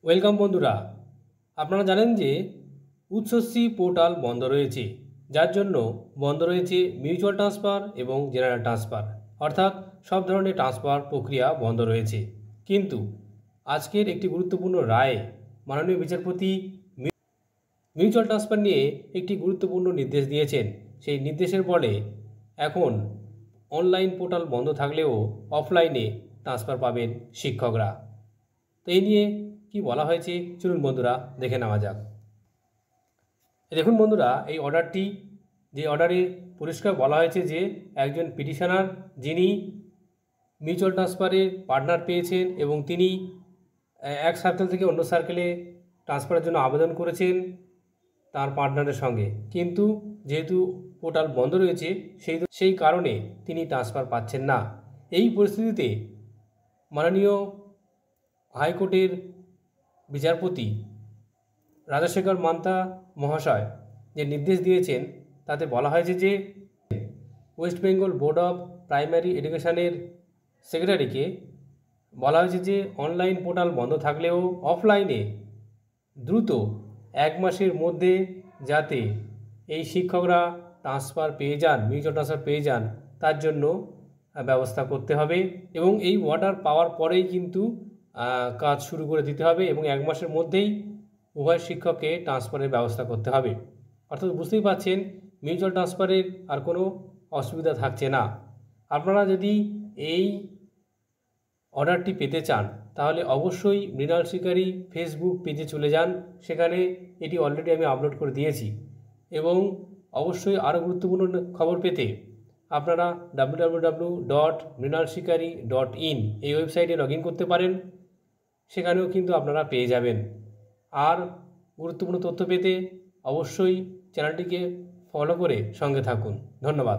Welcome বন্ধুরা, আপনারা জানেন যে উৎসশ্রী পোর্টাল বন্ধ রয়েছে, যার জন্য বন্ধ রয়েছে মিউচুয়াল ট্রান্সফার এবং জেনারেল ট্রান্সফার, অর্থাৎ সব ধরনের ট্রান্সফার প্রক্রিয়া বন্ধ রয়েছে। কিন্তু আজকের একটি গুরুত্বপূর্ণ রায়ে মাননীয় বিচারপতি মিউচুয়াল ট্রান্সফার নিয়ে একটি গুরুত্বপূর্ণ নির্দেশ দিয়েছেন। সেই নির্দেশের বলে এখন অনলাইন পোর্টাল বন্ধ থাকলেও অফলাইনে ট্রান্সফার পাবেন শিক্ষকরা। তো এই নিয়ে কি বলা হয়েছে চলুন বন্ধুরা দেখে নেওয়া যাক। দেখুন বন্ধুরা, এই অর্ডারটি, যে অর্ডারে পরিষ্কার বলা হয়েছে যে একজন পিটিশনার যিনি মিউচুয়াল ট্রান্সফারের পার্টনার পেয়েছেন এবং তিনি এক সার্কেল থেকে অন্য সার্কেলে ট্রান্সফারের জন্য আবেদন করেছেন তার পার্টনারের সঙ্গে, কিন্তু যেহেতু পোর্টাল বন্ধ রয়েছে সেই কারণে তিনি ট্রান্সফার পাচ্ছেন না। এই পরিস্থিতিতে মাননীয় হাইকোর্টের বিচারপতি রাজশেখর মান্তা মহাশয় যে নির্দেশ দিয়েছেন তাতে বলা হয়েছে যে West Bengal board of primary এডুকেশনের সেক্রেটারিকে বলা হয়েছে যে অনলাইন পোর্টাল বন্ধ থাকলেও অফলাইনে দ্রুত 1 মাসের মধ্যে যাতে এই শিক্ষকরা ট্রান্সফার পেয়ে যান, মিউচুয়াল ট্রান্সফার পেয়ে যান, তার জন্য ব্যবস্থা করতে হবে এবং এই অর্ডার পাওয়ার পরেই কিন্তু কাজ শুরু করে দিতে হবে এবং 1 মাসের মধ্যেই উভয় শিক্ষককে ট্রান্সফারের ব্যবস্থা করতে হবে। অর্থাৎ বুঝতেই পারছেন মিউচুয়াল ট্রান্সফারের আর কোনো অসুবিধা থাকছে না। আপনারা যদি এই অর্ডারটি পেতে চান তাহলে অবশ্যই মৃণাল শিকারী ফেসবুক পেজে চলে যান, সেখানে এটি অলরেডি আমি আপলোড করে দিয়েছি। এবং অবশ্যই আরও গুরুত্বপূর্ণ খবর পেতে আপনারা www.mrinalshikari.in এই ওয়েবসাইটে লগ ইন করতে পারেন, সেখানেও কিন্তু আপনারা পেয়ে যাবেন। আর গুরুত্বপূর্ণ তথ্য পেতে অবশ্যই চ্যানেলটিকে ফলো করে সঙ্গে থাকুন। ধন্যবাদ।